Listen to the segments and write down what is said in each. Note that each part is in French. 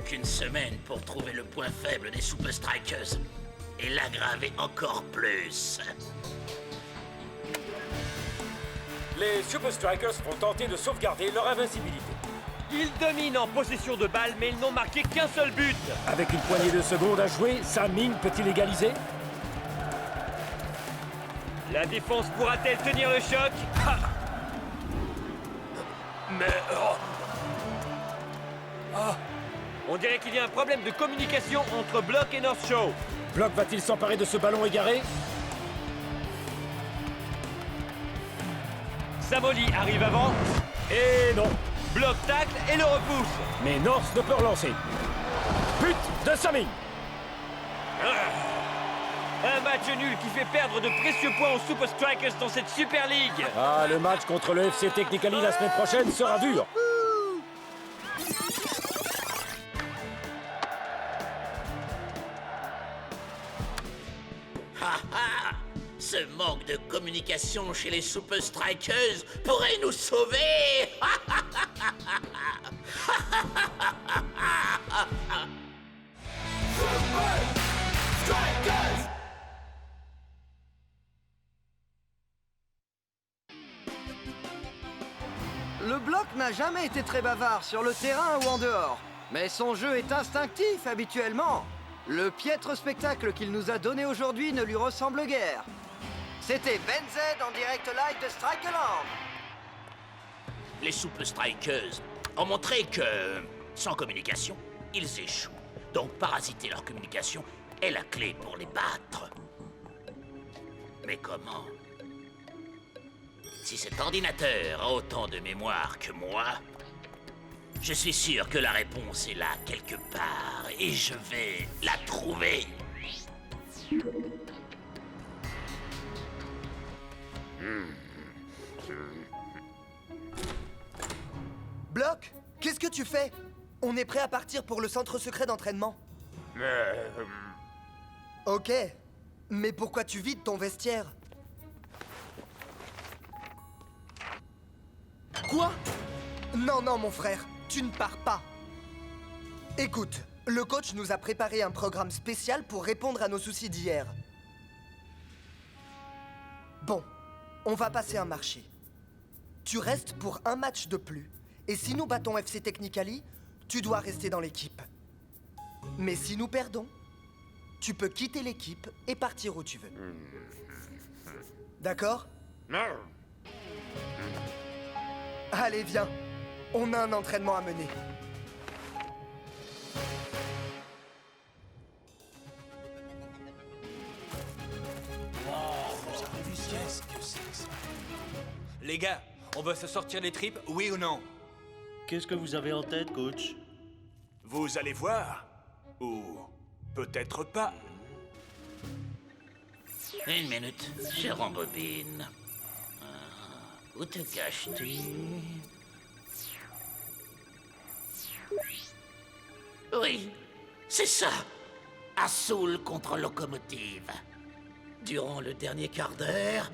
qu'une semaine pour trouver le point faible des Super Strikers et l'aggraver encore plus. Les Super Strikers vont tenter de sauvegarder leur invincibilité. Ils dominent en possession de balles, mais ils n'ont marqué qu'un seul but. Avec une poignée de secondes à jouer, Sam Ming peut-il égaliser? La défense pourra-t-elle tenir le choc? Mais... On dirait qu'il y a un problème de communication entre Block et North Shore. Block va-t-il s'emparer de ce ballon égaré? Samoli arrive avant. Et non. Block tacle et le repousse. Mais North ne peut relancer. But de Sam Ming. Un match nul qui fait perdre de précieux points aux Super Strikers dans cette Super League. Ah, le match contre le FC Technically la semaine prochaine sera dur. Ce manque de communication chez les Super Strikers pourrait nous sauver. Le Bloc n'a jamais été très bavard sur le terrain ou en dehors, mais son jeu est instinctif habituellement. Le piètre spectacle qu'il nous a donné aujourd'hui ne lui ressemble guère. C'était Ben Z en direct live de Strikeland. Les Super Strikers ont montré que, sans communication, ils échouent. Donc parasiter leur communication est la clé pour les battre. Mais comment? Si cet ordinateur a autant de mémoire que moi, je suis sûr que la réponse est là quelque part et je vais la trouver. Block, qu'est-ce que tu fais? On est prêt à partir pour le centre secret d'entraînement. Ok, mais pourquoi tu vides ton vestiaire? Quoi? Non, non, mon frère, tu ne pars pas. Écoute, le coach nous a préparé un programme spécial pour répondre à nos soucis d'hier. Bon, on va passer un marché. Tu restes pour un match de plus, et si nous battons FC Technically, tu dois rester dans l'équipe. Mais si nous perdons, tu peux quitter l'équipe et partir où tu veux. D'accord? Allez, viens. On a un entraînement à mener. Qu'est-ce que c'est que ça? Les gars, on va se sortir les tripes, oui ou non? Qu'est-ce que vous avez en tête, coach? Vous allez voir. Ou peut-être pas. Une minute, je rembobine. Où te caches-tu? Oui, c'est ça. Assoul contre locomotive. Durant le dernier quart d'heure,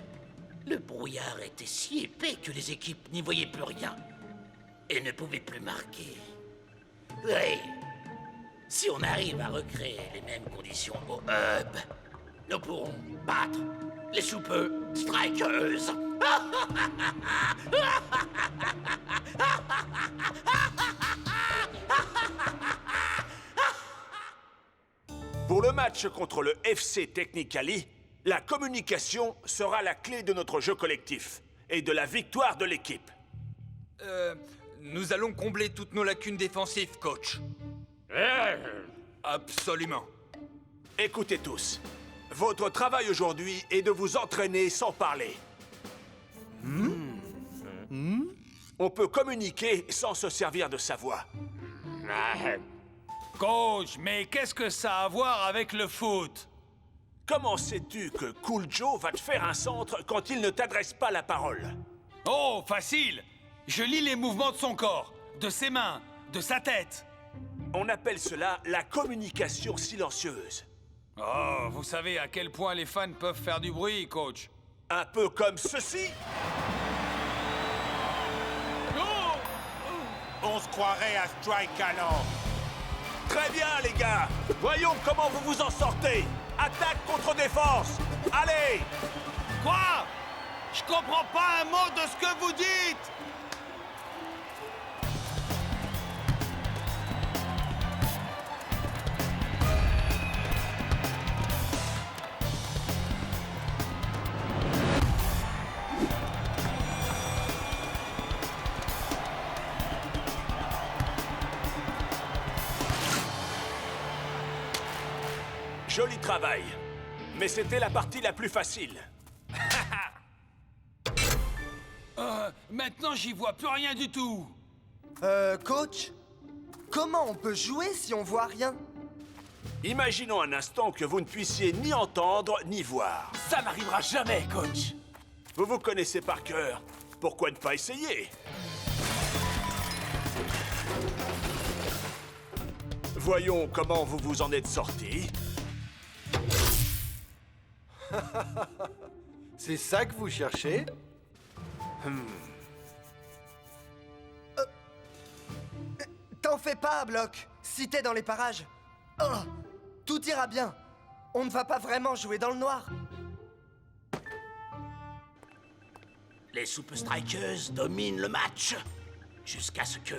le brouillard était si épais que les équipes n'y voyaient plus rien et ne pouvaient plus marquer. Oui, si on arrive à recréer les mêmes conditions au hub, nous pourrons battre les Super Strikers. Pour le match contre le FC Technically, la communication sera la clé de notre jeu collectif et de la victoire de l'équipe. Nous allons combler toutes nos lacunes défensives, coach. Absolument. Écoutez tous, votre travail aujourd'hui est de vous entraîner sans parler. On peut communiquer sans se servir de sa voix. Coach, mais qu'est-ce que ça a à voir avec le foot? Comment sais-tu que Cool Joe va te faire un centre quand il ne t'adresse pas la parole? Oh, facile! Je lis les mouvements de son corps, de ses mains, de sa tête. On appelle cela la communication silencieuse. Oh, vous savez à quel point les fans peuvent faire du bruit, coach. Un peu comme ceci. Oh! On se croirait à Strike alors. Très bien, les gars. Voyons comment vous vous en sortez. Attaque contre défense. Allez! Quoi? Je comprends pas un mot de ce que vous dites! Joli travail. Mais c'était la partie la plus facile. Maintenant, j'y vois plus rien du tout. Coach? Comment on peut jouer si on voit rien? Imaginons un instant que vous ne puissiez ni entendre ni voir. Ça n'arrivera jamais, coach. Vous vous connaissez par cœur. Pourquoi ne pas essayer? Voyons comment vous vous en êtes sorti. C'est ça que vous cherchez? T'en fais pas, Block. Si t'es dans les parages. Oh, tout ira bien. On ne va pas vraiment jouer dans le noir. Les Super Strikers dominent le match. Jusqu'à ce que,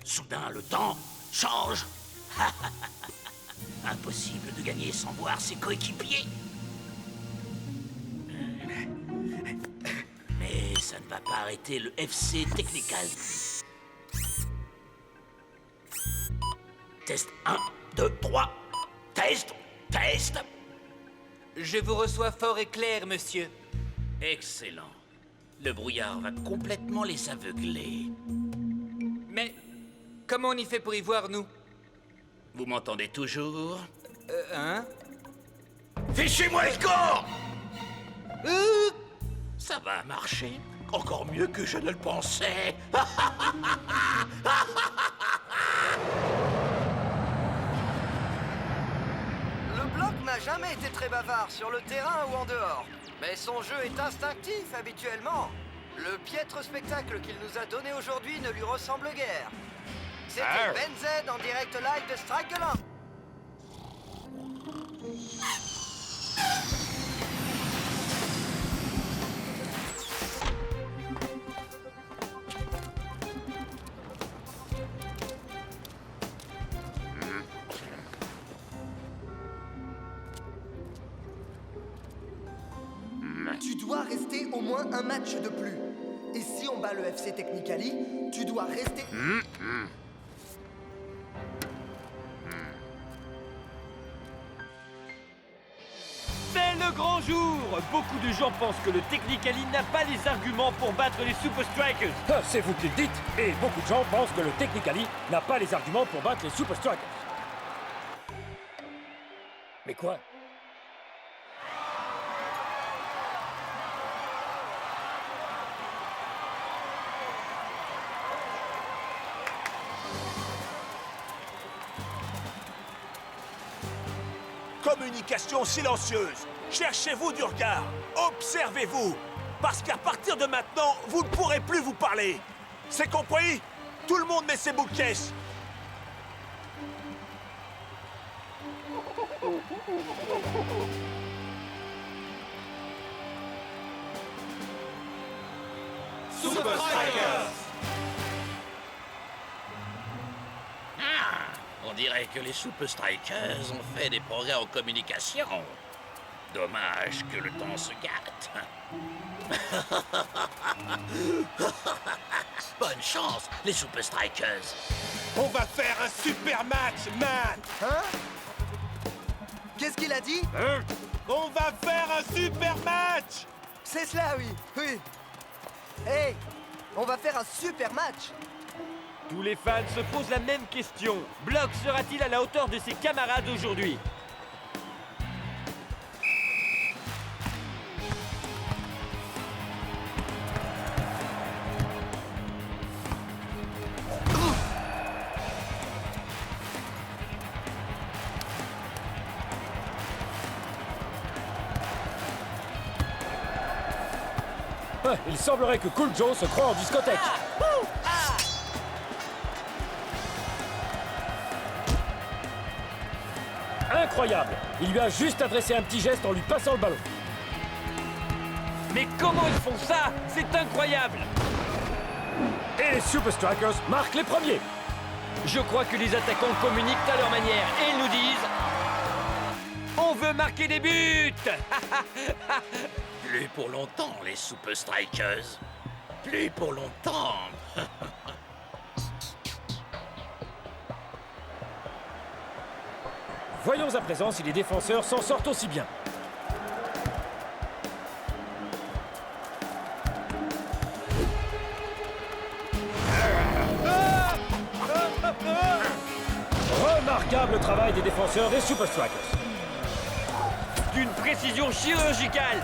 soudain, le temps change. Impossible de gagner sans voir ses coéquipiers. Mais ça ne va pas arrêter le FC Technical. Test 1, 2, 3. Test, test. Je vous reçois fort et clair, monsieur. Excellent. Le brouillard va complètement les aveugler. Mais comment on y fait pour y voir, nous? Vous m'entendez toujours? Hein? Fichez-moi le corps! Ça va marcher. Encore mieux que je ne le pensais. Le bloc n'a jamais été très bavard sur le terrain ou en dehors. Mais son jeu est instinctif habituellement. Le piètre spectacle qu'il nous a donné aujourd'hui ne lui ressemble guère. C'était Ben Z en direct live de Strike Galant. Tu dois rester au moins un match de plus. Et si on bat le FC Technicali, tu dois rester... C'est le grand jour! Beaucoup de gens pensent que le Technicali n'a pas les arguments pour battre les Super Strikers. Ah, c'est vous qui le dites. Et beaucoup de gens pensent que le Technicali n'a pas les arguments pour battre les Super Strikers. Mais quoi? Communication silencieuse. Cherchez-vous du regard. Observez-vous. Parce qu'à partir de maintenant, vous ne pourrez plus vous parler. C'est compris? Tout le monde met ses boules de caisse. Super Strikers! On dirait que les Super Strikers ont fait des progrès en communication. Dommage que le temps se gâte. Bonne chance, les Super Strikers. On va faire un super match, man! Hein? Qu'est-ce qu'il a dit? On va faire un super match! C'est cela, oui, oui. Hey, on va faire un super match. Tous les fans se posent la même question. Block sera-t-il à la hauteur de ses camarades aujourd'hui? Ah, il semblerait que Cool Joe se croit en discothèque. incroyable. Il lui a juste adressé un petit geste en lui passant le ballon. Mais comment ils font ça? C'est incroyable! Et les Super Strikers marquent les premiers. Je crois que les attaquants communiquent à leur manière et ils nous disent... On veut marquer des buts! Plus pour longtemps, les Super Strikers. Plus pour longtemps. Voyons à présent si les défenseurs s'en sortent aussi bien. Remarquable travail des défenseurs des Super Strikers. D'une précision chirurgicale!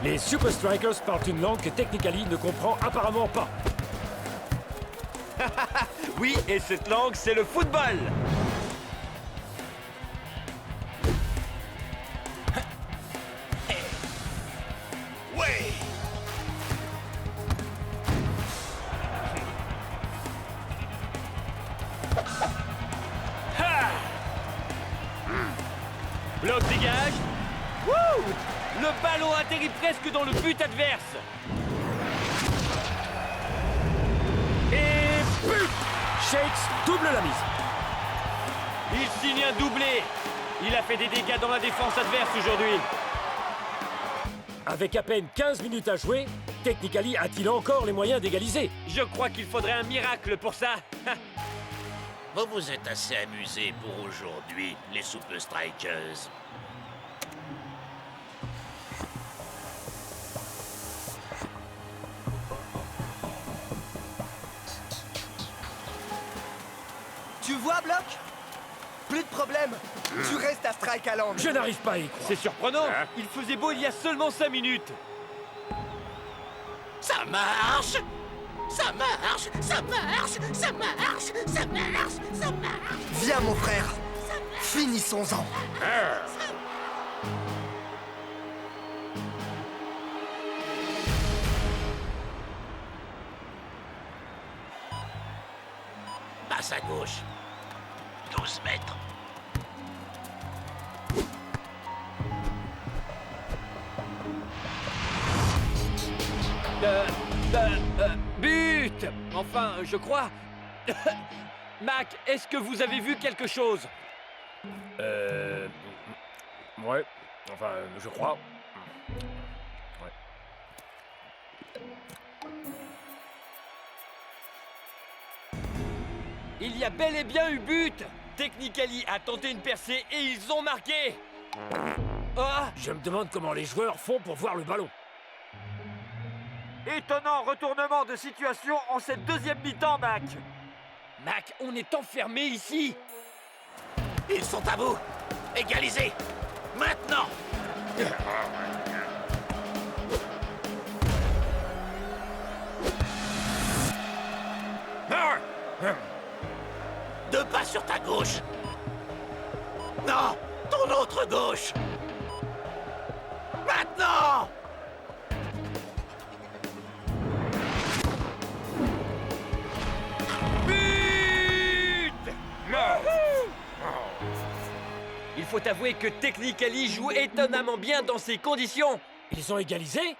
Les Super Strikers parlent une langue que Technically ne comprend apparemment pas. Oui, et cette langue, c'est le football! Ouais. Bloc dégage! Wouh! Le ballon atterrit presque dans le but adverse! Et but! Shakes double la mise. Il signe un doublé! Il a fait des dégâts dans la défense adverse aujourd'hui. Avec à peine 15 minutes à jouer, Technically a-t-il encore les moyens d'égaliser? Je crois qu'il faudrait un miracle pour ça. Vous vous êtes assez amusés pour aujourd'hui, les Super Strikers. Tu vois, Bloc? Plus de problème. Tu restes à Strike Island. Je n'arrive pas à y croire. C'est surprenant. Il faisait beau il y a seulement 5 minutes. Ça marche! Ça marche! Ça marche! Ça marche! Ça marche! Ça marche! Viens, mon frère. Finissons-en. Passe à gauche. 12 mètres. But! Enfin, je crois. Mac, est-ce que vous avez vu quelque chose? Ouais. Enfin, je crois. Ouais. Il y a bel et bien eu but! Technically a tenté une percée et ils ont marqué! Ah! Je me demande comment les joueurs font pour voir le ballon. Étonnant retournement de situation en cette deuxième mi-temps, Mac! Mac, on est enfermé ici! Ils sont à bout! Égalisés! Maintenant! Deux pas sur ta gauche! Non! Ton autre gauche! Maintenant! But! Il faut avouer que Technically joue étonnamment bien dans ces conditions. Ils ont égalisé?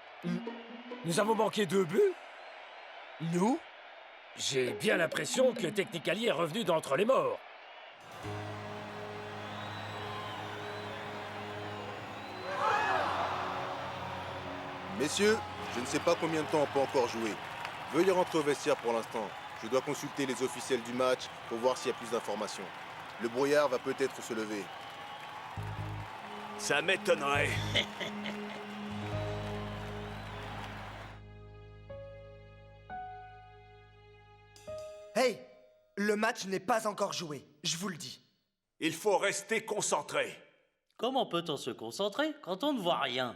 Nous avons manqué 2 buts? Nous? J'ai bien l'impression que Technically est revenu d'entre les morts. Messieurs, je ne sais pas combien de temps on peut encore jouer. Veuillez rentrer au vestiaire pour l'instant. Je dois consulter les officiels du match pour voir s'il y a plus d'informations. Le brouillard va peut-être se lever. Ça m'étonnerait. Hey, le match n'est pas encore joué, je vous le dis. Il faut rester concentré. Comment peut-on se concentrer quand on ne voit rien?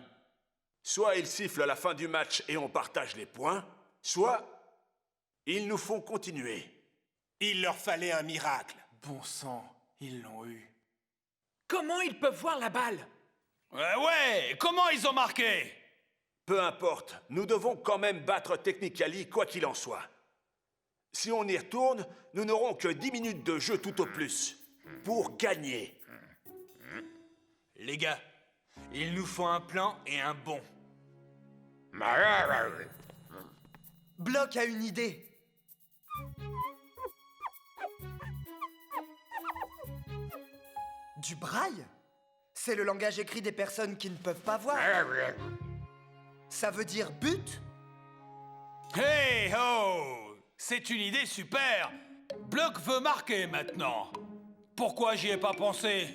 Soit ils sifflent à la fin du match et on partage les points, soit ils nous font continuer. Il leur fallait un miracle. Bon sang, ils l'ont eu. Comment ils peuvent voir la balle? Ouais, comment ils ont marqué? Peu importe, nous devons quand même battre Technically quoi qu'il en soit. Si on y retourne, nous n'aurons que 10 minutes de jeu tout au plus. Pour gagner. Les gars, il nous faut un plan et un bon. Block a une idée. Du braille? C'est le langage écrit des personnes qui ne peuvent pas voir. Ça veut dire but? Hey ho! C'est une idée super! Block veut marquer maintenant. Pourquoi j'y ai pas pensé?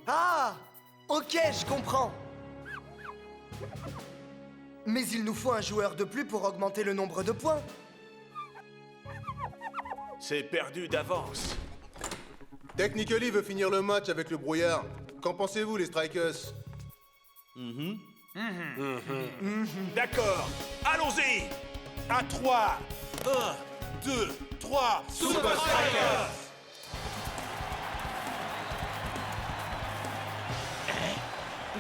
Ah! Ok, je comprends. Mais il nous faut un joueur de plus pour augmenter le nombre de points. C'est perdu d'avance. Technically veut finir le match avec le brouillard. Qu'en pensez-vous, les Strikers? D'accord, allons-y. À 3. 1, 2, 3. Super Strikers!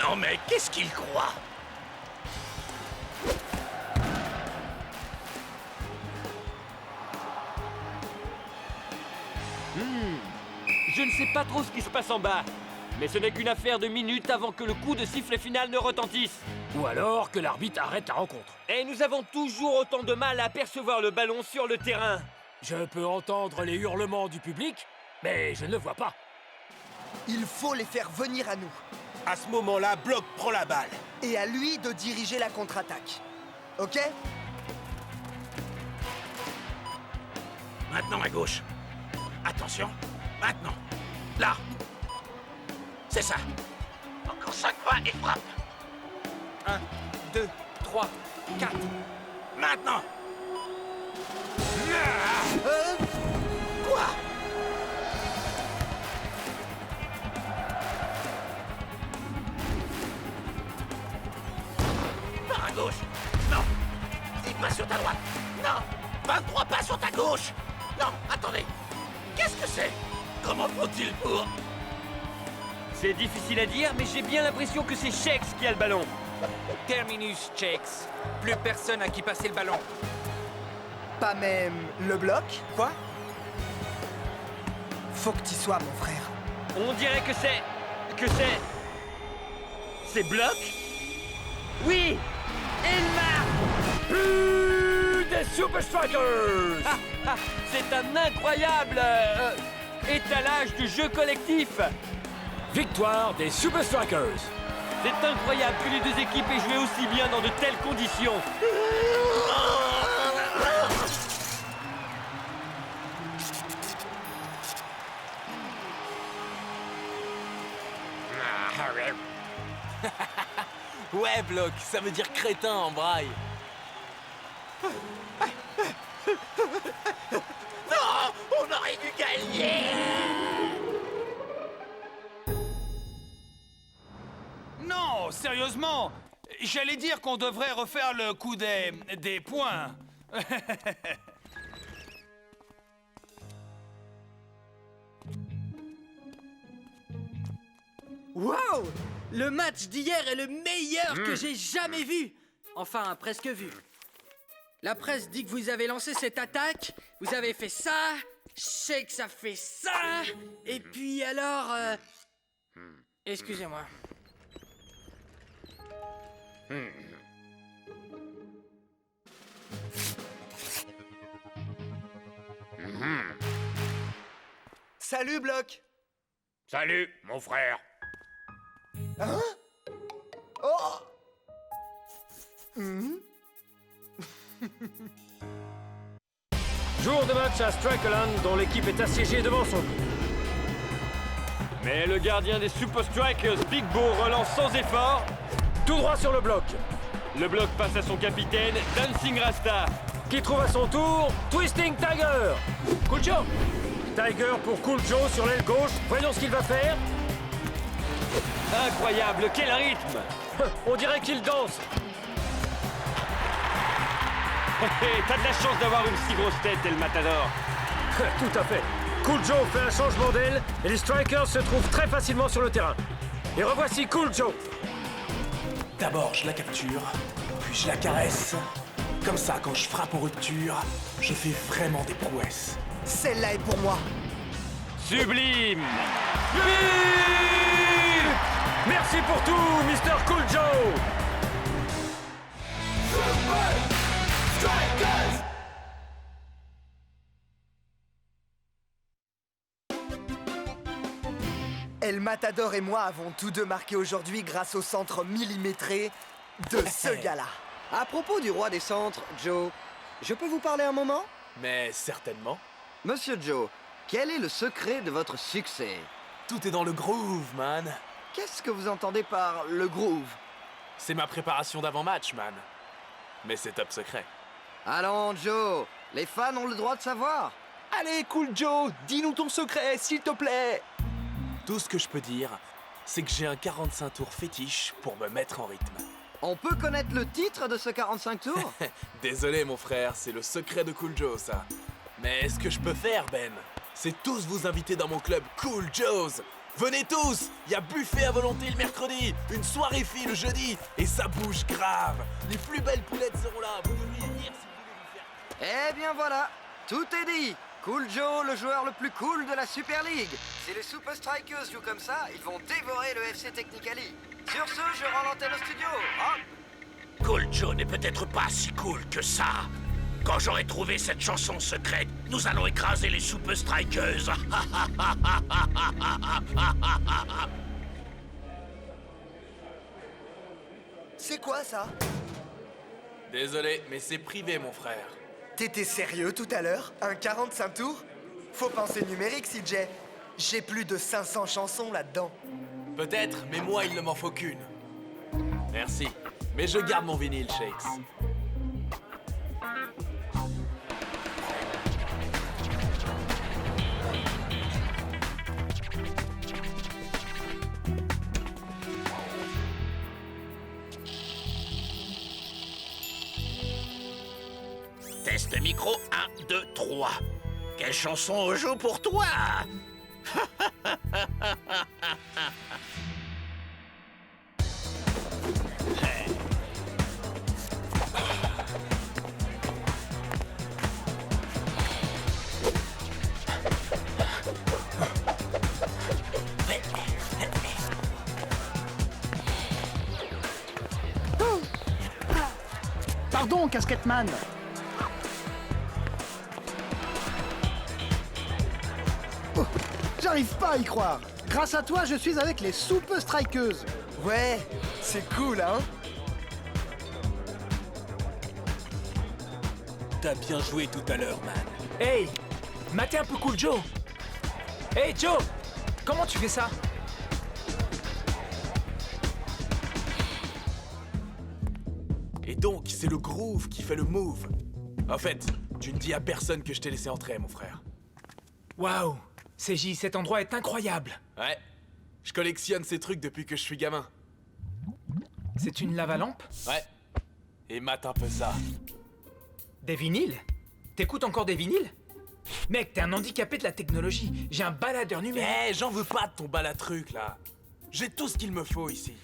Non mais qu'est-ce qu'il croit? Je ne sais pas trop ce qui se passe en bas, mais ce n'est qu'une affaire de minutes avant que le coup de sifflet final ne retentisse. Ou alors que l'arbitre arrête la rencontre. Et nous avons toujours autant de mal à apercevoir le ballon sur le terrain. Je peux entendre les hurlements du public, mais je ne le vois pas. Il faut les faire venir à nous. À ce moment-là, Block prend la balle. Et à lui de diriger la contre-attaque. Ok? Maintenant à gauche. Attention. Maintenant. Là. C'est ça. Encore 5 fois et frappe. 1, 2, 3, 4. Maintenant. Quoi? Par à gauche. Non. 10 pas sur ta droite. Non. 23 pas sur ta gauche. Non, attendez. Qu'est-ce que c'est? Comment font-ils pour... C'est difficile à dire, mais j'ai bien l'impression que c'est Shex qui a le ballon. Terminus checks. Plus personne à qui passer le ballon. Pas même le bloc? Quoi? Faut que t'y sois, mon frère. On dirait que c'est... C'est Block? Oui! Il marque! Plus des Super Strikers! C'est un incroyable étalage de jeu collectif. Victoire des Super Strikers! C'est incroyable que les deux équipes aient joué aussi bien dans de telles conditions. Ouais, Block, ça veut dire crétin en braille. Non! On aurait dû gagner! Non, sérieusement! J'allais dire qu'on devrait refaire le coup des points. Wow! Le match d'hier est le meilleur que j'ai jamais vu! Enfin, presque vu. La presse dit que vous avez lancé cette attaque, vous avez fait ça, je sais que ça fait ça, et puis alors... Excusez-moi. Salut, Bloc! Salut, mon frère! Hein? Oh! Jour de match à Strikeland, dont l'équipe est assiégée devant son but. Mais le gardien des Super Strikers, Big Bo, relance sans effort. Tout droit sur le bloc. Le bloc passe à son capitaine, Dancing Rasta. Qui trouve à son tour Twisting Tiger. Cool Joe. Tiger pour Cool Joe sur l'aile gauche. Voyons ce qu'il va faire. Incroyable, quel rythme. On dirait qu'il danse. T'as de la chance d'avoir une si grosse tête, El Matador. Tout à fait. Cool Joe fait un changement d'aile et les Strikers se trouvent très facilement sur le terrain. Et revoici Cool Joe. D'abord, je la capture, puis je la caresse. Comme ça, quand je frappe en rupture, je fais vraiment des prouesses. Celle-là est pour moi. Sublime! Merci pour tout, Mr. Cool Joe! El Matador et moi avons tous deux marqué aujourd'hui grâce au centre millimétré de ce gars-là. À propos du roi des centres, Joe, je peux vous parler un moment? Mais certainement. Monsieur Joe, quel est le secret de votre succès? Tout est dans le groove, man. Qu'est-ce que vous entendez par le groove? C'est ma préparation d'avant-match, man. Mais c'est top secret. Allons, Joe, les fans ont le droit de savoir. Allez, Cool Joe, dis-nous ton secret, s'il te plaît. Tout ce que je peux dire, c'est que j'ai un 45 tours fétiche pour me mettre en rythme. On peut connaître le titre de ce 45 tours? Désolé, mon frère, c'est le secret de Cool Joe, ça. Mais ce que je peux faire, Ben, c'est tous vous inviter dans mon club Cool Joe's. Venez tous, il y a buffet à volonté le mercredi, une soirée fille le jeudi, et ça bouge grave. Les plus belles poulettes seront là, vous devriez venir si vous voulez vous faire... Eh bien voilà, tout est dit. Cool Joe, le joueur le plus cool de la Super League. Si les Super Strikers jouent comme ça, ils vont dévorer le FC Technicali. Sur ce, je rends l'antenne au studio. Cool Joe n'est peut-être pas si cool que ça. Quand j'aurai trouvé cette chanson secrète, nous allons écraser les Super Strikers. C'est quoi ça? Désolé, mais c'est privé, mon frère. T'étais sérieux tout à l'heure? Un 45 tours? Faut penser numérique, CJ. J'ai plus de 500 chansons là-dedans. Peut-être, mais moi, il ne m'en faut qu'une. Merci. Mais je garde mon vinyle, Shakes. Test micro 1, 2, 3. Quelle chanson on joue pour toi? Pardon, Casquette Man. Oh, j'arrive pas à y croire. Grâce à toi, je suis avec les Super Strikers. Ouais, c'est cool, hein? T'as bien joué tout à l'heure, man. Hey, matez un peu Cool Joe. Hey Joe, comment tu fais ça? Et donc, c'est le groove qui fait le move. En fait, tu ne dis à personne que je t'ai laissé entrer, mon frère. Waouh, CJ, cet endroit est incroyable. Ouais, je collectionne ces trucs depuis que je suis gamin. C'est une lave-lampe? Ouais, et mate un peu ça. Des vinyles? T'écoutes encore des vinyles? Mec, t'es un handicapé de la technologie. J'ai un baladeur numérique. Eh, j'en veux pas de ton balatruc, là. J'ai tout ce qu'il me faut ici.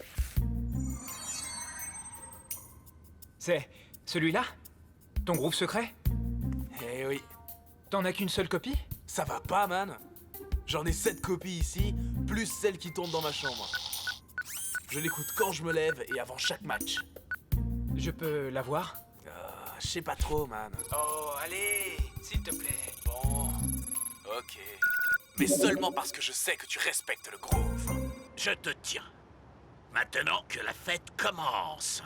C'est celui-là? Ton groove secret? Eh oui. T'en as qu'une seule copie? Ça va pas, man. J'en ai 7 copies ici, plus celle qui tourne dans ma chambre. Je l'écoute quand je me lève et avant chaque match. Je peux la voir? Je sais pas trop, man. Oh, allez, s'il te plaît. Bon, ok. Mais seulement parce que je sais que tu respectes le groove. Je te tiens. Maintenant que la fête commence.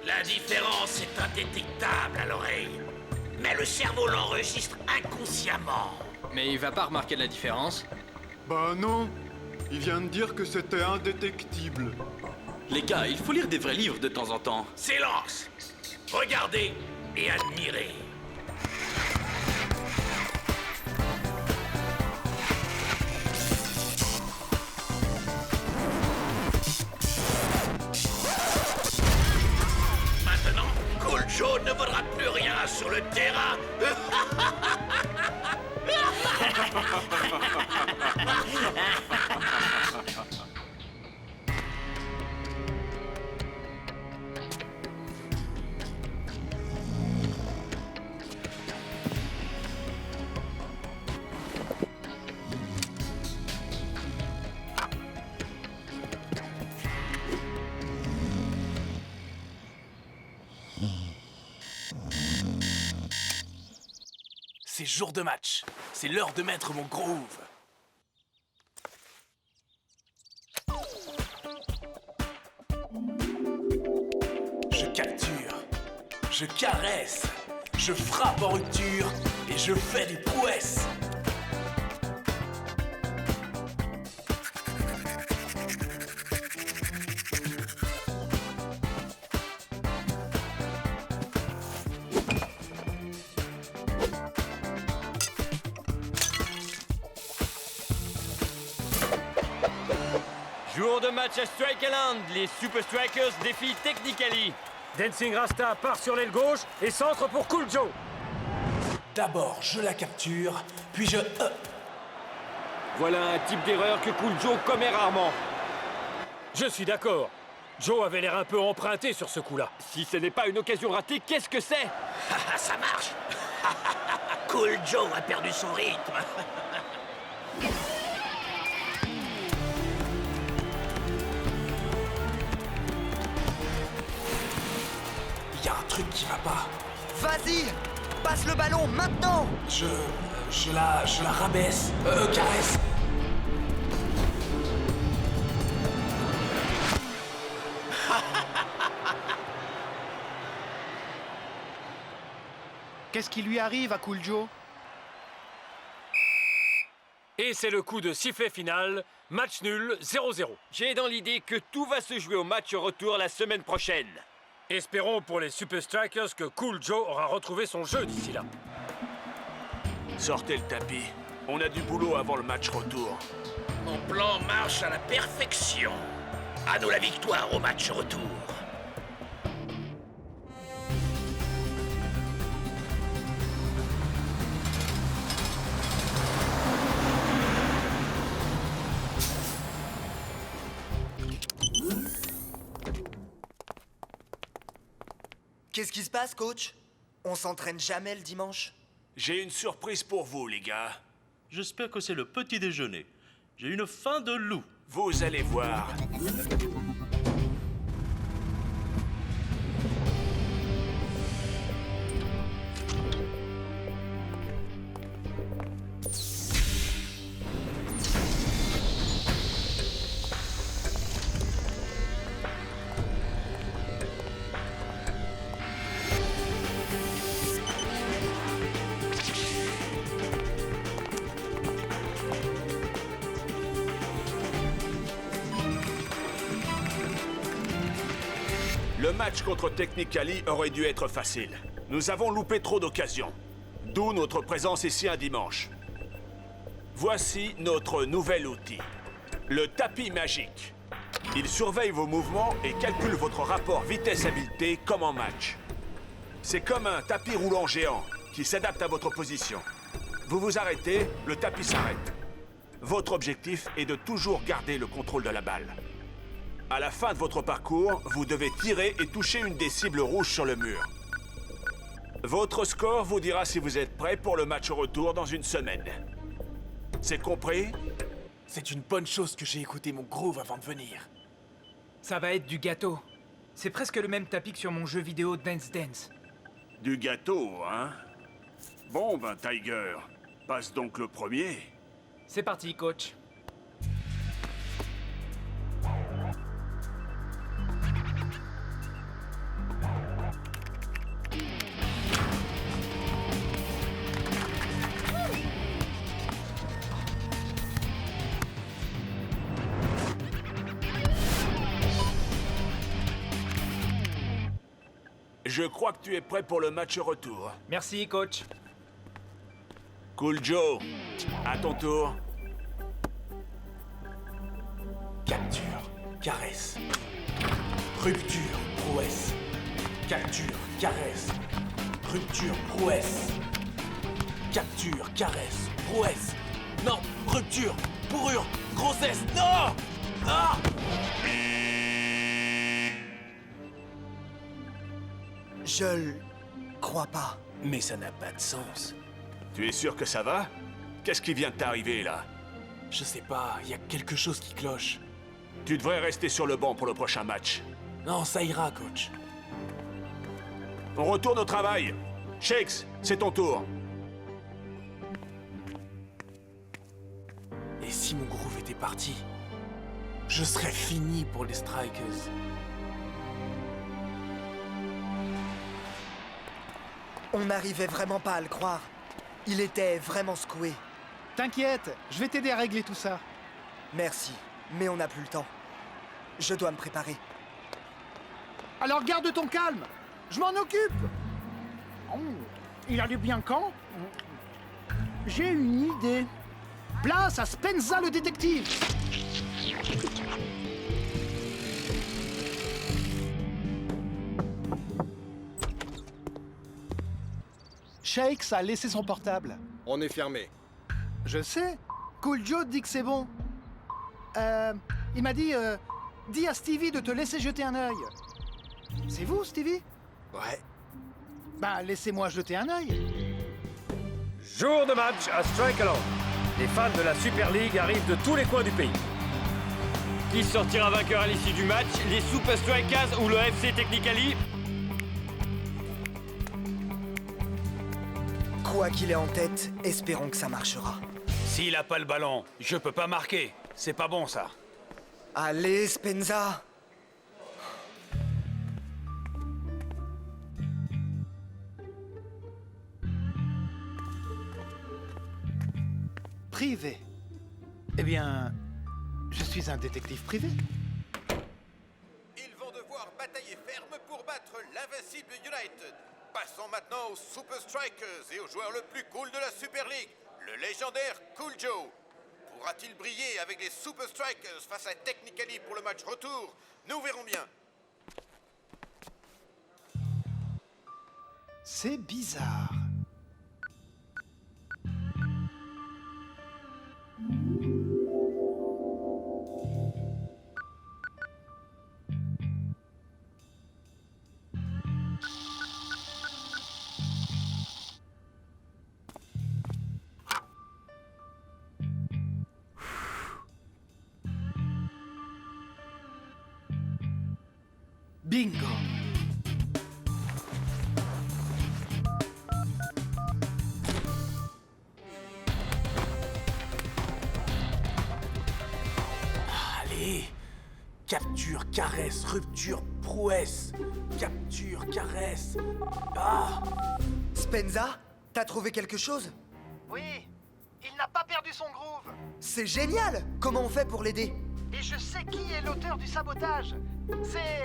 La différence est indétectable à l'oreille, mais le cerveau l'enregistre inconsciemment. Mais il va pas remarquer la différence. Bah non, il vient de dire que c'était indétectible. Les gars, il faut lire des vrais livres de temps en temps. Silence! Regardez et admirez. Maintenant, Cool jaune ne vaudra plus rien sur le terrain. C'est jour de match. C'est l'heure de mettre mon groove. Je capture, je caresse, je frappe en rupture et je fais des prouesses. Jour de match à Strike Island, les Super Strikers défient Technically. Dancing Rasta part sur l'aile gauche et centre pour Cool Joe. D'abord, je la capture, puis je... Voilà un type d'erreur que Cool Joe commet rarement. Je suis d'accord. Joe avait l'air un peu emprunté sur ce coup-là. Si ce n'est pas une occasion ratée, qu'est-ce que c'est? Ça marche. Cool Joe a perdu son rythme. Il y a un truc qui va pas. Vas-y, passe le ballon maintenant. Je la rabaisse, caresse. Qu'est-ce qui lui arrive à Cool Joe? Et c'est le coup de sifflet final. Match nul, 0-0. J'ai dans l'idée que tout va se jouer au match retour la semaine prochaine. Espérons pour les Super Strikers que Cool Joe aura retrouvé son jeu d'ici là. Sortez le tapis. On a du boulot avant le match retour. Mon plan marche à la perfection. À nous la victoire au match retour. Qu'est-ce qui se passe, coach? On s'entraîne jamais le dimanche? J'ai une surprise pour vous, les gars. J'espère que c'est le petit déjeuner. J'ai une faim de loup. Vous allez voir. Le match contre Technically aurait dû être facile. Nous avons loupé trop d'occasions. D'où notre présence ici un dimanche. Voici notre nouvel outil. Le tapis magique. Il surveille vos mouvements et calcule votre rapport vitesse-habileté comme en match. C'est comme un tapis roulant géant qui s'adapte à votre position. Vous vous arrêtez, le tapis s'arrête. Votre objectif est de toujours garder le contrôle de la balle. À la fin de votre parcours, vous devez tirer et toucher une des cibles rouges sur le mur. Votre score vous dira si vous êtes prêt pour le match retour dans une semaine. C'est compris? C'est une bonne chose que j'ai écouté mon groove avant de venir. Ça va être du gâteau. C'est presque le même tapis que sur mon jeu vidéo Dance Dance. Du gâteau, hein? Bon, ben, Tiger, passe donc le premier. C'est parti, coach. Je crois que tu es prêt pour le match retour. Merci, coach. Cool Joe, à ton tour. Capture, caresse, rupture, prouesse. Capture, caresse. Rupture, prouesse. Capture, caresse, prouesse. Non, rupture, bourrure, grossesse, non! Ah! Je le crois pas. Mais ça n'a pas de sens. Tu es sûr que ça va? Qu'est-ce qui vient de t'arriver, là? Je sais pas, il y a quelque chose qui cloche. Tu devrais rester sur le banc pour le prochain match. Non, ça ira, coach. On retourne au travail. Shakes, c'est ton tour. Et si mon groove était parti, je serais fini pour les Strikers. On n'arrivait vraiment pas à le croire. Il était vraiment secoué. T'inquiète, je vais t'aider à régler tout ça. Merci, mais on n'a plus le temps. Je dois me préparer. Alors garde ton calme, je m'en occupe. Oh, il allait bien quand? J'ai une idée. Place à Spenza le détective. Shakes a laissé son portable. On est fermé. Je sais. Cool Joe dit que c'est bon. Il m'a dit... dis à Stevie de te laisser jeter un œil. C'est vous, Stevie? Ouais. Bah, laissez-moi jeter un œil. Jour de match à Strikeland. Les fans de la Super League arrivent de tous les coins du pays. Qui sortira vainqueur à l'issue du match? Les Super Strikers ou le FC Technically? Quoi qu'il ait en tête, espérons que ça marchera. S'il a pas le ballon, je peux pas marquer. C'est pas bon, ça. Allez, Spenza! Privé. Eh bien, je suis un détective privé. Ils vont devoir batailler ferme pour battre l'invincible United. Passons maintenant aux Super Strikers et au joueur le plus cool de la Super League, le légendaire Cool Joe. Pourra-t-il briller avec les Super Strikers face à Technically pour le match retour? Nous verrons bien. C'est bizarre. Bingo! Allez! Capture, caresse, rupture, prouesse. Capture, caresse. Ah! Spenza, t'as trouvé quelque chose? Oui, il n'a pas perdu son groove. C'est génial! Comment on fait pour l'aider? Et je sais qui est l'auteur du sabotage. C'est...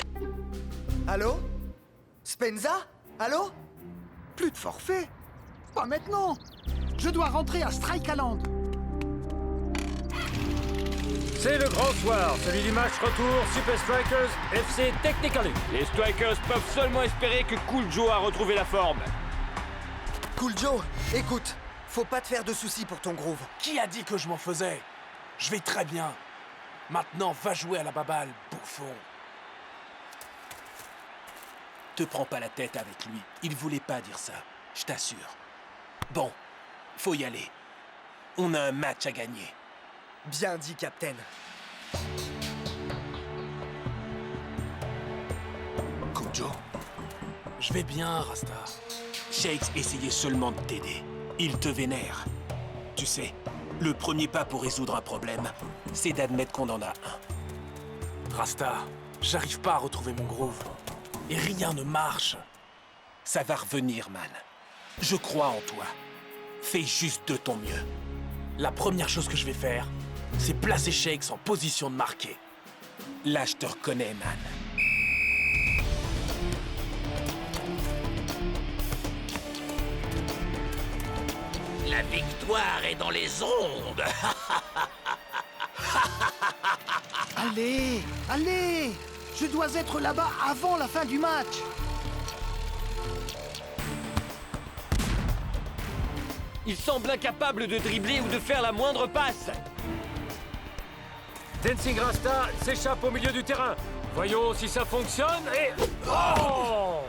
Allô? Spenza? Allô? Plus de forfait. Pas maintenant. Je dois rentrer à Strikeland. C'est le grand soir, celui du match retour Super Strikers FC Technically. Les Strikers peuvent seulement espérer que Cool Joe a retrouvé la forme. Cool Joe, écoute, faut pas te faire de soucis pour ton groove. Qui a dit que je m'en faisais? Je vais très bien. Maintenant, va jouer à la baballe, bouffon. Te prends pas la tête avec lui. Il voulait pas dire ça, je t'assure. Bon, faut y aller. On a un match à gagner. Bien dit, Captain. Cool Joe. Je vais bien, Rasta. Shakes essayait seulement de t'aider. Il te vénère. Tu sais, le premier pas pour résoudre un problème, c'est d'admettre qu'on en a un. Rasta, j'arrive pas à retrouver mon groove. Et rien ne marche. Ça va revenir, man. Je crois en toi. Fais juste de ton mieux. La première chose que je vais faire, c'est placer Shakes en position de marquer. Là, je te reconnais, man. La victoire est dans les ondes. Allez, allez! Je dois être là-bas avant la fin du match. Il semble incapable de dribbler ou de faire la moindre passe. Dancing Rasta s'échappe au milieu du terrain. Voyons si ça fonctionne et... Oh!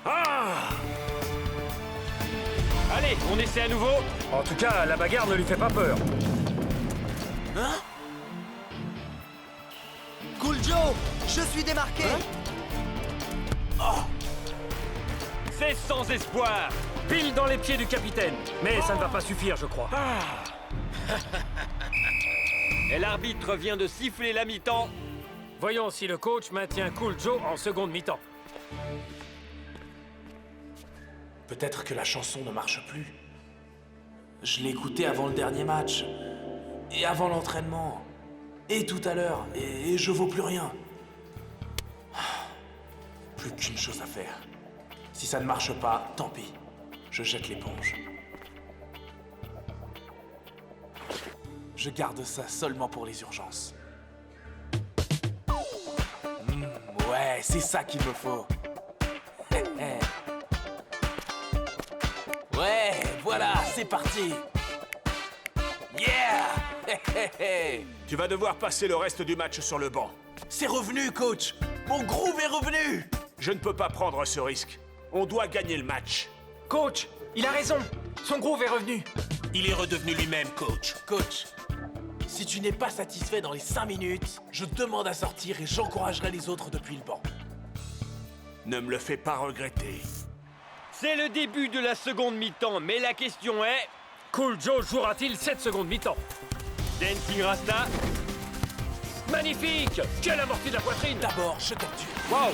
Ah! Allez, on essaie à nouveau. En tout cas, la bagarre ne lui fait pas peur. Hein? Cool Joe, je suis démarqué. C'est sans espoir. Pile dans les pieds du capitaine. Mais ça ne va pas suffire, je crois. Et l'arbitre vient de siffler la mi-temps. Voyons si le coach maintient Cool Joe en seconde mi-temps. Peut-être que la chanson ne marche plus. Je l'ai écoutée avant le dernier match. Et avant l'entraînement. Et tout à l'heure. Et je vaux plus rien. Plus qu'une chose à faire. Si ça ne marche pas, tant pis. Je jette l'éponge. Je garde ça seulement pour les urgences. Ouais, c'est ça qu'il me faut. Ouais, voilà, c'est parti. Yeah. Tu vas devoir passer le reste du match sur le banc. C'est revenu, coach. Mon groove est revenu. Je ne peux pas prendre ce risque. On doit gagner le match. Coach, il a raison. Son groove est revenu. Il est redevenu lui-même, coach. Coach, si tu n'es pas satisfait dans les 5 minutes, je demande à sortir et j'encouragerai les autres depuis le banc. Ne me le fais pas regretter. C'est le début de la seconde mi-temps, mais la question est... Cool Joe jouera-t-il cette seconde mi-temps? Dancing Rasta. Magnifique! Quelle amortie de la poitrine! D'abord, je capture. Wow!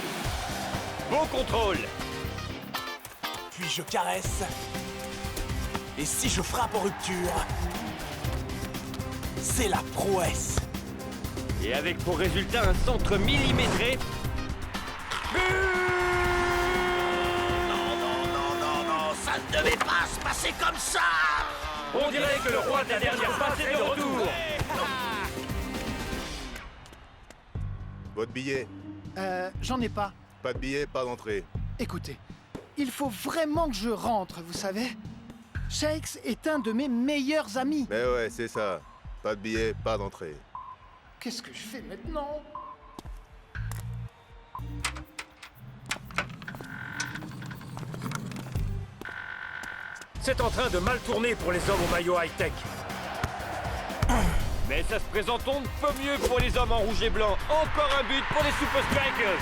Bon contrôle. Puis je caresse. Et si je frappe en rupture, c'est la prouesse. Et avec pour résultat un centre millimétré. Non, ça ne devait pas se passer comme ça. On dirait que le roi de la dernière passe est de retour. Votre billet. J'en ai pas. Pas de billet, pas d'entrée. Écoutez, il faut vraiment que je rentre, vous savez. Shakes est un de mes meilleurs amis. Mais ouais, c'est ça. Pas de billet, pas d'entrée. Qu'est-ce que je fais maintenant? C'est en train de mal tourner pour les hommes au maillot high-tech. Mais ça se présente un peu mieux pour les hommes en rouge et blanc. Encore un but pour les Super Strikers.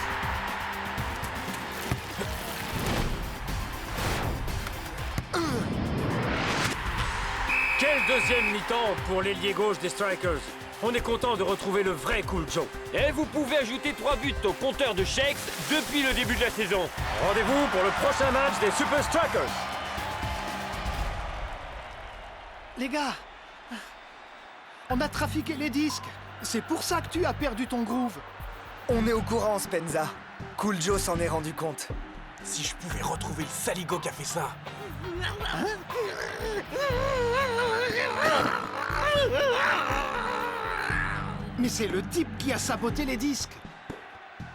Quel deuxième mi-temps pour l'ailier gauche des Strikers. On est content de retrouver le vrai Cool Joe. Et vous pouvez ajouter 3 buts au compteur de Shakes depuis le début de la saison. Rendez-vous pour le prochain match des Super Strikers. Les gars, on a trafiqué les disques. C'est pour ça que tu as perdu ton groove. On est au courant, Spenza. Cool Joe s'en est rendu compte. Si je pouvais retrouver le saligo qui a fait ça. Mais c'est le type qui a saboté les disques.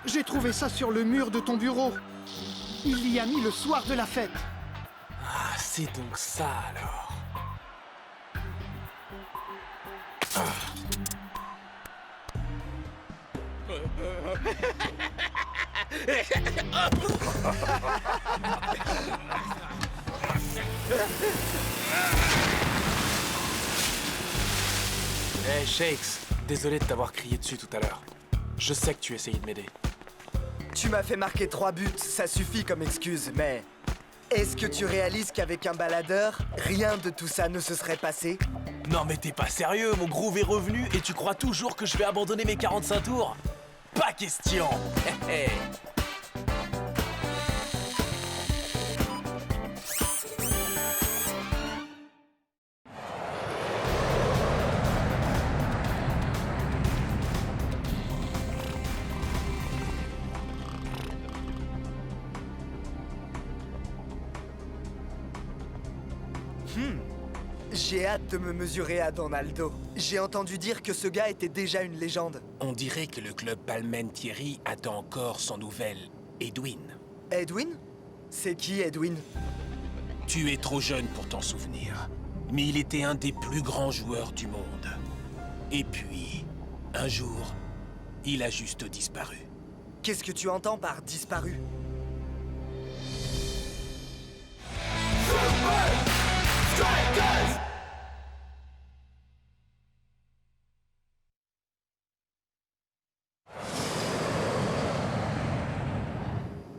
J'ai trouvé ça sur le mur de ton bureau. Il l'y a mis le soir de la fête. Ah, c'est donc ça alors. Hey Shakes, désolé de t'avoir crié dessus tout à l'heure. Je sais que tu essayais de m'aider. Tu m'as fait marquer 3 buts, ça suffit comme excuse, mais... Est-ce que tu réalises qu'avec un baladeur, rien de tout ça ne se serait passé? Non mais t'es pas sérieux, mon groove est revenu et tu crois toujours que je vais abandonner mes 45 tours? Pas question. J'ai hâte de me mesurer à Donaldo. J'ai entendu dire que ce gars était déjà une légende. On dirait que le club Palmen Thierry attend encore son nouvel Edwin. Edwin? C'est qui Edwin? Tu es trop jeune pour t'en souvenir, mais il était un des plus grands joueurs du monde. Et puis, un jour, il a juste disparu. Qu'est-ce que tu entends par disparu?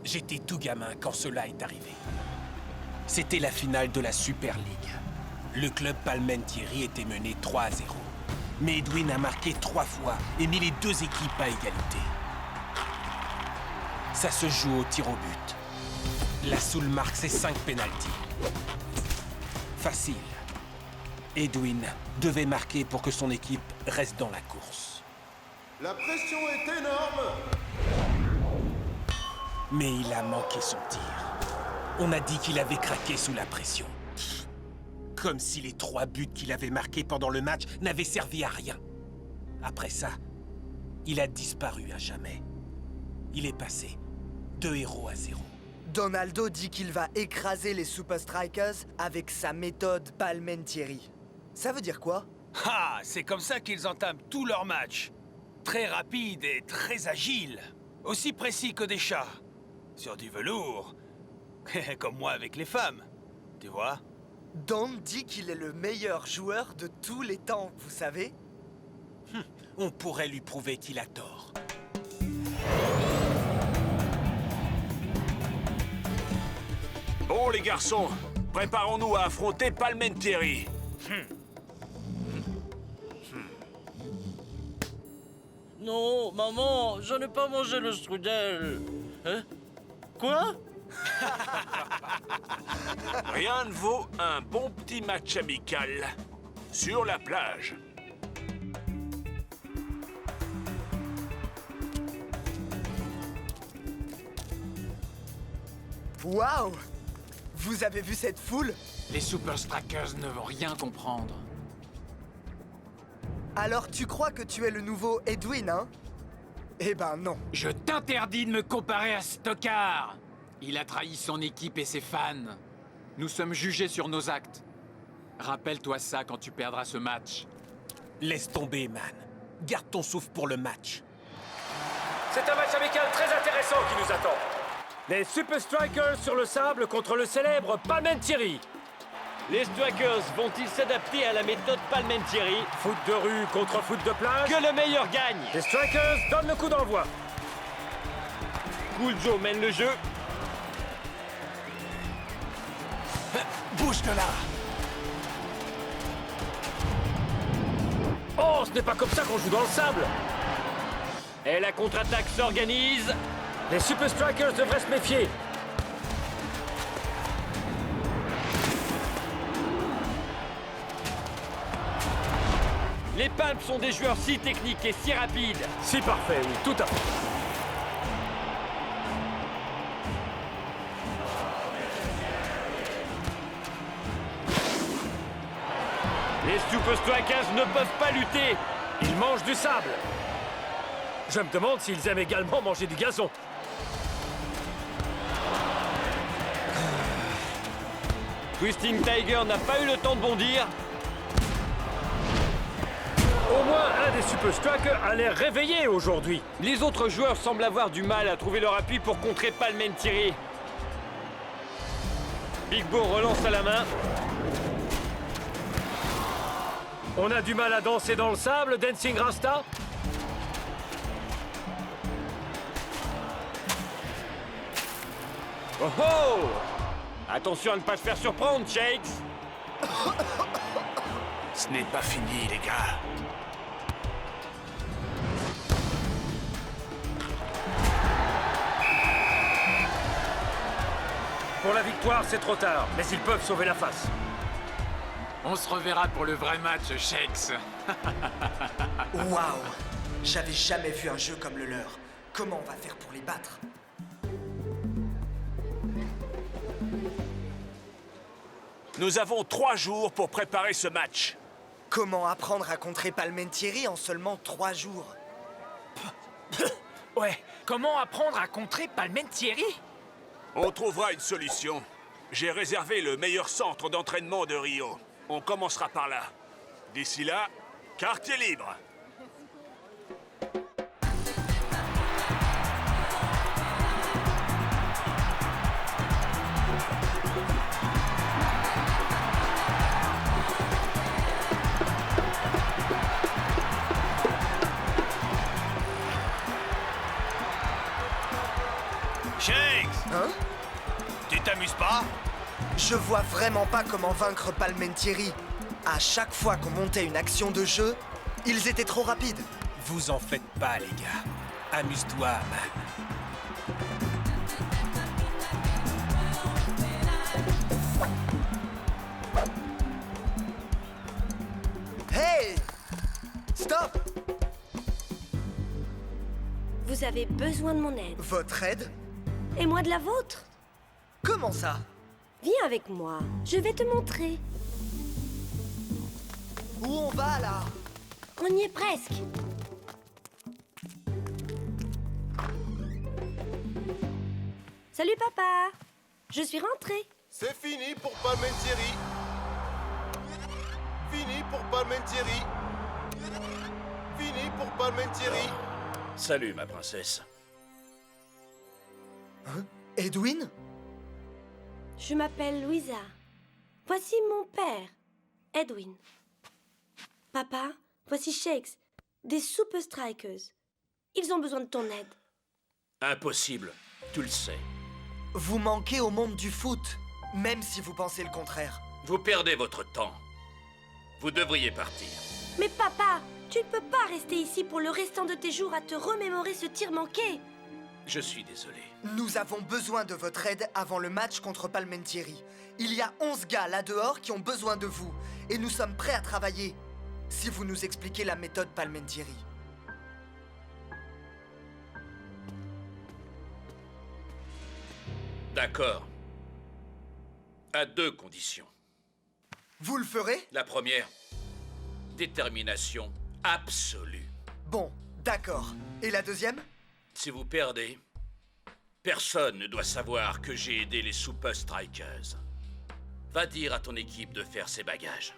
J'étais tout gamin quand cela est arrivé. C'était la finale de la Super League. Le club Palmentieri était mené 3-0. Mais Edwin a marqué 3 fois et mis les 2 équipes à égalité. Ça se joue au tir au but. La Soul marque ses 5 pénaltys. Facile. Edwin devait marquer pour que son équipe reste dans la course. La pression est énorme. Mais il a manqué son tir. On a dit qu'il avait craqué sous la pression. Comme si les 3 buts qu'il avait marqués pendant le match n'avaient servi à rien. Après ça, il a disparu à jamais. Il est passé 2-0. Donaldo dit qu'il va écraser les Super Strikers avec sa méthode Palmentieri. Ça veut dire quoi? Ah, c'est comme ça qu'ils entament tous leurs matchs. Très rapides et très agiles. Aussi précis que des chats. Sur du velours. Comme moi avec les femmes. Tu vois? Don dit qu'il est le meilleur joueur de tous les temps, vous savez? On pourrait lui prouver qu'il a tort. Bon, les garçons, préparons-nous à affronter Palmentieri. Non, maman, je n'ai pas mangé le strudel. Hein? Quoi? Rien ne vaut un bon petit match amical sur la plage. Waouh! Vous avez vu cette foule? Les Super Strikers ne vont rien comprendre. Alors tu crois que tu es le nouveau Edwin, hein? Eh ben non. Je t'interdis de me comparer à Stockard. Il a trahi son équipe et ses fans. Nous sommes jugés sur nos actes. Rappelle-toi ça quand tu perdras ce match. Laisse tomber, man. Garde ton souffle pour le match. C'est un match amical très intéressant qui nous attend. Les Super Strikers sur le sable contre le célèbre Palmentieri. Les Strikers vont-ils s'adapter à la méthode Palmentieri? Foot de rue contre foot de plage. Que le meilleur gagne. Les Strikers donnent le coup d'envoi. Cool Joe mène le jeu. Bouge de là. Oh, ce n'est pas comme ça qu'on joue dans le sable. Et la contre-attaque s'organise. Les Super Strikers devraient se méfier. Les Palms sont des joueurs si techniques et si rapides. Si parfait, oui, tout à fait. Les Super Strikers ne peuvent pas lutter. Ils mangent du sable. Je me demande s'ils aiment également manger du gazon. Twisting Tiger n'a pas eu le temps de bondir. Au moins, un des Super Strikers a l'air réveillé aujourd'hui. Les autres joueurs semblent avoir du mal à trouver leur appui pour contrer Palmentieri. Big Bo relance à la main. On a du mal à danser dans le sable, Dancing Rasta? Oh oh! Attention à ne pas se faire surprendre, Shakes. Ce n'est pas fini, les gars. Pour la victoire, c'est trop tard, mais ils peuvent sauver la face. On se reverra pour le vrai match, Shakes. Waouh! J'avais jamais vu un jeu comme le leur. Comment on va faire pour les battre? Nous avons 3 jours pour préparer ce match. Comment apprendre à contrer Palmentieri en seulement 3 jours? Ouais, comment apprendre à contrer Palmentieri? On trouvera une solution. J'ai réservé le meilleur centre d'entraînement de Rio. On commencera par là. D'ici là, quartier libre. Shakes! Hein? Tu t'amuses pas? Je vois vraiment pas comment vaincre Palmentieri. À chaque fois qu'on montait une action de jeu, ils étaient trop rapides. Vous en faites pas, les gars. Amuse-toi, man. Hey! Stop! Vous avez besoin de mon aide. Votre aide? Et moi de la vôtre. Comment ça? Viens avec moi, je vais te montrer. Où on va, là? On y est presque. Salut papa, je suis rentrée. C'est fini pour Palmentieri. Fini pour Palmentieri. Fini pour Palmentieri. Salut, ma princesse. Hein? Edwin? Je m'appelle Louisa. Voici mon père, Edwin. Papa, voici Shakes, des Super Strikers. Ils ont besoin de ton aide. Impossible, tu le sais. Vous manquez au monde du foot, même si vous pensez le contraire. Vous perdez votre temps. Vous devriez partir. Mais papa, tu ne peux pas rester ici pour le restant de tes jours à te remémorer ce tir manqué. Je suis désolé. Nous avons besoin de votre aide avant le match contre Palmentieri. Il y a 11 gars là dehors qui ont besoin de vous, et nous sommes prêts à travailler. Si vous nous expliquez la méthode Palmentieri. D'accord. À 2 conditions. Vous le ferez? La première, détermination absolue. Bon, d'accord. Et la deuxième? Si vous perdez, personne ne doit savoir que j'ai aidé les Super Strikers. Va dire à ton équipe de faire ses bagages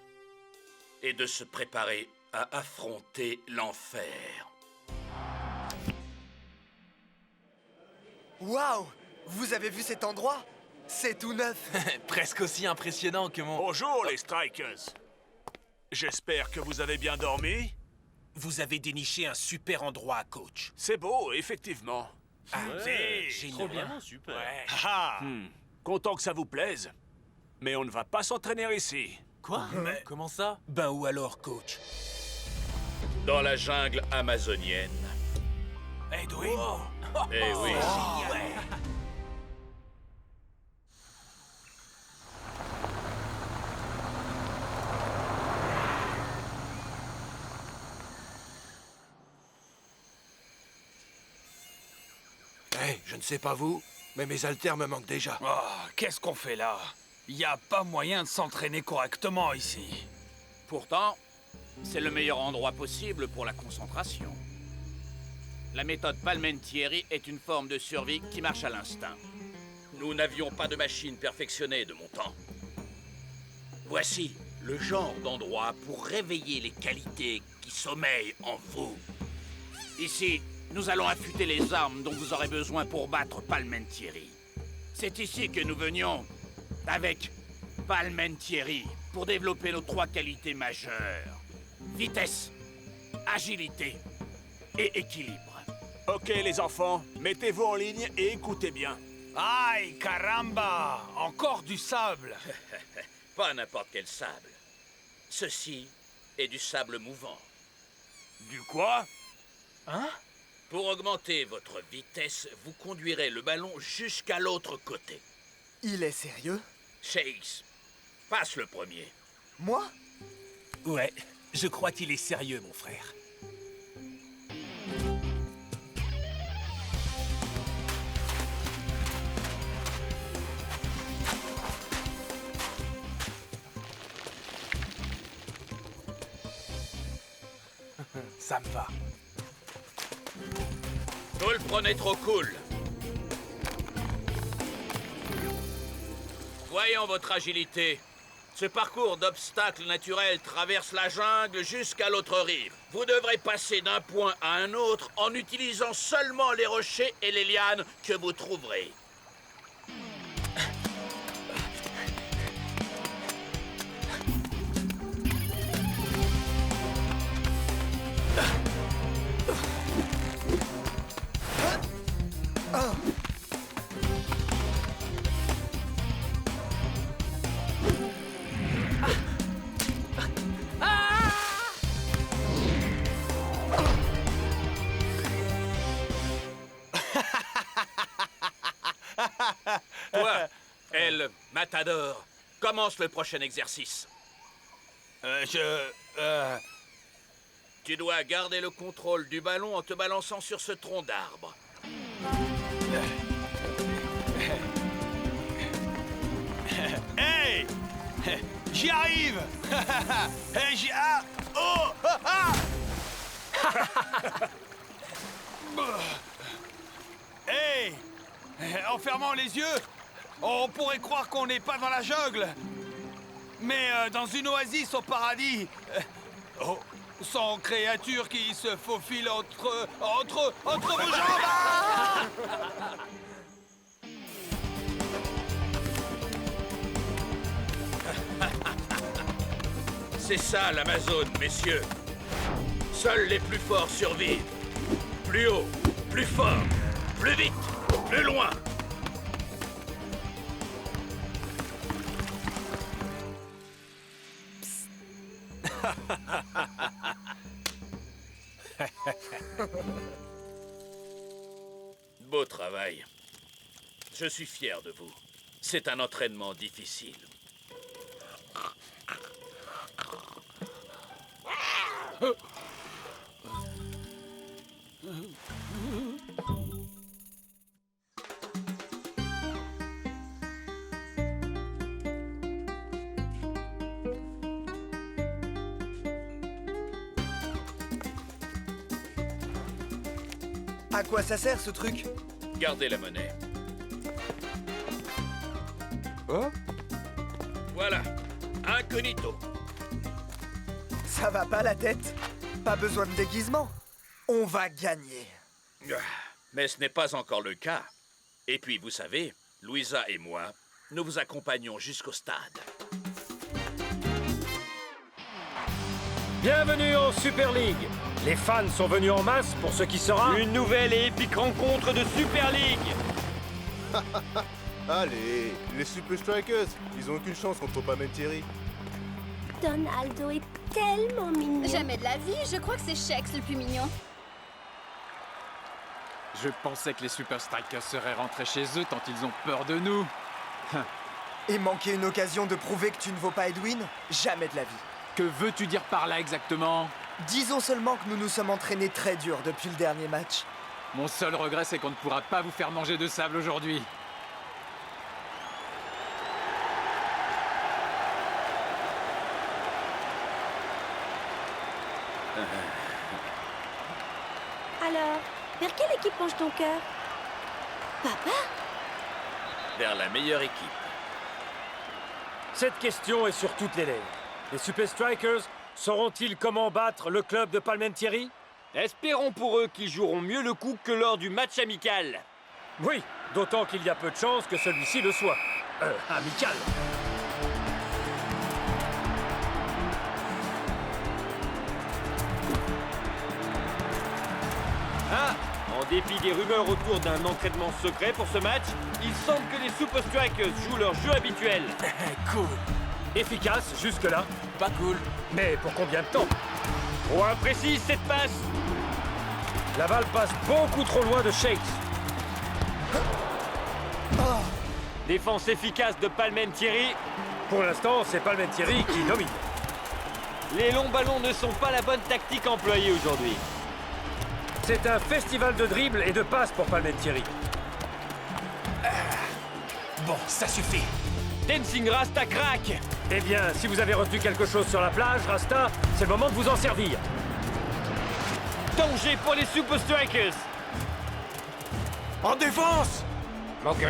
et de se préparer à affronter l'enfer. Waouh! Vous avez vu cet endroit? C'est tout neuf. Presque aussi impressionnant que mon... Bonjour, les Strikers. J'espère que vous avez bien dormi. Vous avez déniché un super endroit, coach. C'est beau, effectivement. Ah, c'est génial. trop bien, super. Ouais. Ah, content que ça vous plaise. Mais on ne va pas s'entraîner ici. Quoi? Mais comment ça? Ben où alors, coach? Dans la jungle amazonienne. Edwin? Eh oui. Hey, je ne sais pas vous, mais mes haltères me manquent déjà. Oh, qu'est-ce qu'on fait là? Y a pas moyen de s'entraîner correctement ici. Pourtant, c'est le meilleur endroit possible pour la concentration. La méthode Palmentieri est une forme de survie qui marche à l'instinct. Nous n'avions pas de machine perfectionnée de mon temps. Voici le genre d'endroit pour réveiller les qualités qui sommeillent en vous. Ici, nous allons affûter les armes dont vous aurez besoin pour battre Palmentieri. C'est ici que nous venions avec Palmentieri pour développer nos 3 qualités majeures. Vitesse, agilité et équilibre. Ok, les enfants, mettez-vous en ligne et écoutez bien. Aïe, caramba! Encore du sable! Pas n'importe quel sable. Ceci est du sable mouvant. Du quoi? Hein? Pour augmenter votre vitesse, vous conduirez le ballon jusqu'à l'autre côté. Il est sérieux? Shakes, passe le premier. Moi? Ouais, je crois qu'il est sérieux, mon frère. Ça me va. Vous le prenez trop cool. Voyons votre agilité. Ce parcours d'obstacles naturels traverse la jungle jusqu'à l'autre rive. Vous devrez passer d'un point à un autre en utilisant seulement les rochers et les lianes que vous trouverez. Toi, El Matador, commence le prochain exercice. Tu dois garder le contrôle du ballon en te balançant sur ce tronc d'arbre. Hey! J'y arrive! Hey, oh! Hey! En fermant les yeux, on pourrait croire qu'on n'est pas dans la jungle, mais dans une oasis au paradis. Sans créatures qui se faufilent entre vos jambes! C'est ça l'Amazone, messieurs. Seuls les plus forts survivent. Plus haut, plus fort, plus vite, plus loin. Beau travail. Je suis fier de vous. C'est un entraînement difficile. À quoi ça sert ce truc? Gardez la monnaie. Oh? Voilà, incognito. Ça va pas la tête? Pas besoin de déguisement. On va gagner. Mais ce n'est pas encore le cas. Et puis, vous savez, Louisa et moi, nous vous accompagnons jusqu'au stade. Bienvenue en Super League. Les fans sont venus en masse pour ce qui sera... Une nouvelle et épique rencontre de Super League. Allez, les Super Strikers, ils ont aucune chance contre Palmentieri. Donaldo est tellement mignon. Jamais de la vie, je crois que c'est Shex le plus mignon. Je pensais que les Super Strikers seraient rentrés chez eux tant ils ont peur de nous. Et manquer une occasion de prouver que tu ne vaux pas Edwin? Jamais de la vie. Que veux-tu dire par là exactement? Disons seulement que nous nous sommes entraînés très dur depuis le dernier match. Mon seul regret, c'est qu'on ne pourra pas vous faire manger de sable aujourd'hui. Alors, vers quelle équipe penche ton cœur? Papa? Vers la meilleure équipe. Cette question est sur toutes les lèvres. Les Super Strikers sauront-ils comment battre le club de Palmentieri? Espérons pour eux qu'ils joueront mieux le coup que lors du match amical. Oui, d'autant qu'il y a peu de chances que celui-ci le soit. Amical. Ah, en dépit des rumeurs autour d'un entraînement secret pour ce match, il semble que les Super Strikers jouent leur jeu habituel. Cool. Efficace jusque-là. Pas cool. Mais pour combien de temps? Trop imprécise cette passe. La balle passe beaucoup trop loin de Shakes. Défense efficace de Palmentieri. Pour l'instant, c'est Palmentieri qui domine. Les longs ballons ne sont pas la bonne tactique employée aujourd'hui. C'est un festival de dribbles et de passes pour Palmentieri. Bon, ça suffit. Dancing Rasta craque. Eh bien, si vous avez retenu quelque chose sur la plage, Rasta, c'est le moment de vous en servir. Danger pour les Super Strikers. En défense! Ok.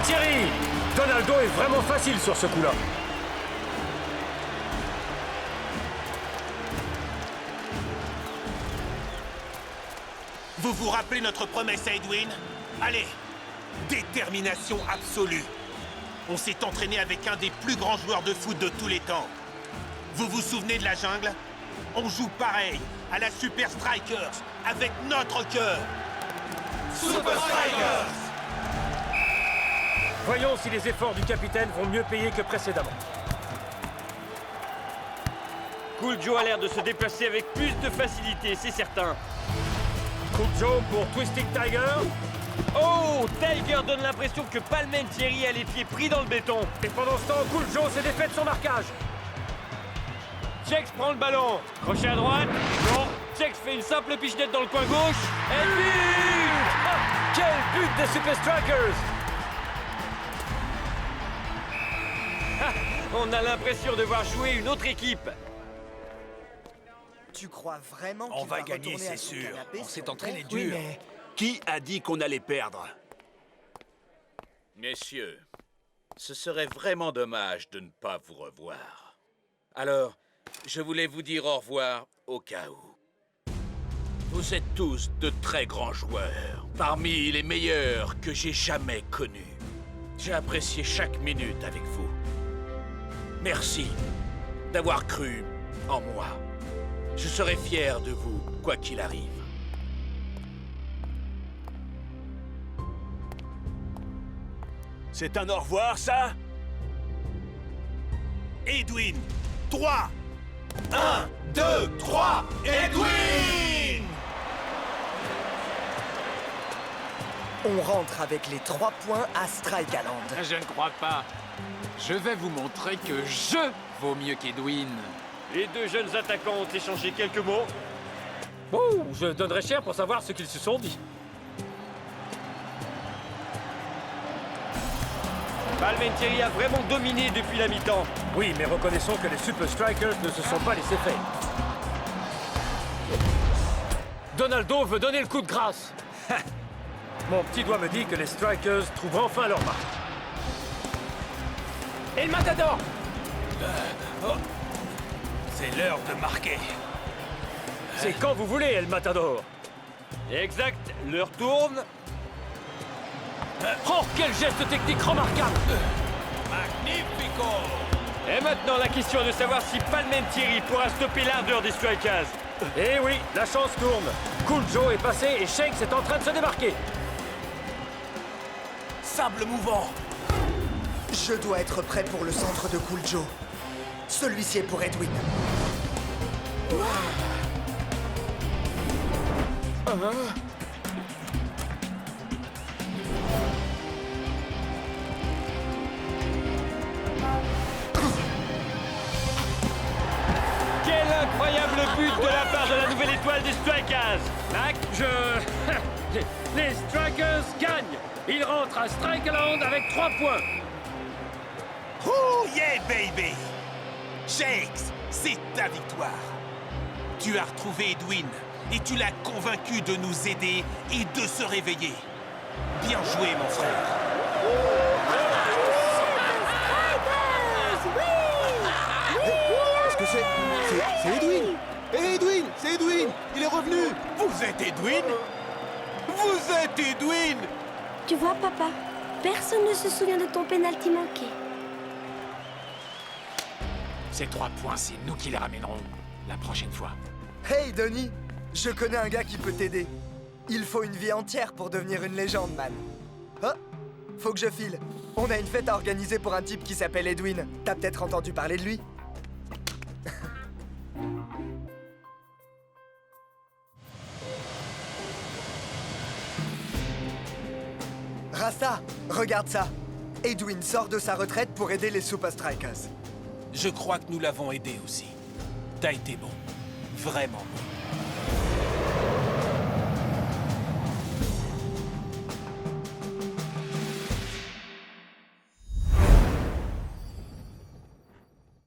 Thierry! Donaldo est vraiment facile sur ce coup-là. Vous vous rappelez notre promesse à Edwin? Allez, détermination absolue. On s'est entraîné avec un des plus grands joueurs de foot de tous les temps. Vous vous souvenez de la jungle? On joue pareil, à la Super Strikers, avec notre cœur. Super Strikers! Voyons si les efforts du capitaine vont mieux payer que précédemment. Cool Joe a l'air de se déplacer avec plus de facilité, c'est certain. Cool Joe pour Twisting Tiger. Oh, Tiger donne l'impression que Palmentieri a les pieds pris dans le béton. Et pendant ce temps, Cool Joe s'est défait de son marquage. Chex prend le ballon. Crochet à droite. Non. Chex fait une simple pichenette dans le coin gauche. Et but! Ah, quel but des Super Strikers! Ah, on a l'impression de voir jouer une autre équipe. Tu crois vraiment On qu'il va va gagner, retourner à c'est son sûr. canapé On sur s'est entraîné terre? dur. Mais qui a dit qu'on allait perdre? Messieurs, ce serait vraiment dommage de ne pas vous revoir. Alors, je voulais vous dire au revoir au cas où. Vous êtes tous de très grands joueurs, parmi les meilleurs que j'ai jamais connus. J'ai apprécié chaque minute avec vous. Merci d'avoir cru en moi. Je serai fier de vous, quoi qu'il arrive. C'est un au revoir, ça? Edwin, 3! 1, 2, 3, Edwin! On rentre avec les 3 points à Strikeland. Je ne crois pas. Je vais vous montrer que je vaux mieux qu'Edwin. Les deux jeunes attaquants ont échangé quelques mots. Oh, je donnerais cher pour savoir ce qu'ils se sont dit. Palmentieri a vraiment dominé depuis la mi-temps. Oui, mais reconnaissons que les Super Strikers ne se sont pas laissés faire. Donaldo veut donner le coup de grâce. Mon petit doigt me dit que les Strikers trouvent enfin leur marque. Et le Matador! C'est l'heure de marquer. C'est quand vous voulez, El Matador. Exact, l'heure tourne. Oh, quel geste technique remarquable! Magnifico! Et maintenant, la question est de savoir si Palmentieri pourra stopper l'ardeur des Strikers. Eh oui, la chance tourne. Cool Joe est passé et Shakes est en train de se démarquer. Sable mouvant. Je dois être prêt pour le centre de Cool Joe. Celui-ci est pour Edwin. Quel incroyable but de la part de la nouvelle étoile des Strikers. Mac, les Strikers gagnent. Ils rentrent à Strikeland avec 3 points. Oh yeah, baby! Shakes, c'est ta victoire. Tu as retrouvé Edwin et tu l'as convaincu de nous aider et de se réveiller. Bien joué, mon frère. Qu'est-ce que c'est? C'est Edwin! Hé, Edwin! C'est Edwin! Il est revenu! Vous êtes Edwin? Vous êtes Edwin! Tu vois, papa, personne ne se souvient de ton pénalty manqué. Ces 3 points, c'est nous qui les ramènerons la prochaine fois. Hey, Donnie! Je connais un gars qui peut t'aider. Il faut une vie entière pour devenir une légende, man. Oh! Faut que je file. On a une fête à organiser pour un type qui s'appelle Edwin. T'as peut-être entendu parler de lui? Rasta, regarde ça. Edwin sort de sa retraite pour aider les Super Strikers. Je crois que nous l'avons aidé aussi. T'as été bon. Vraiment bon.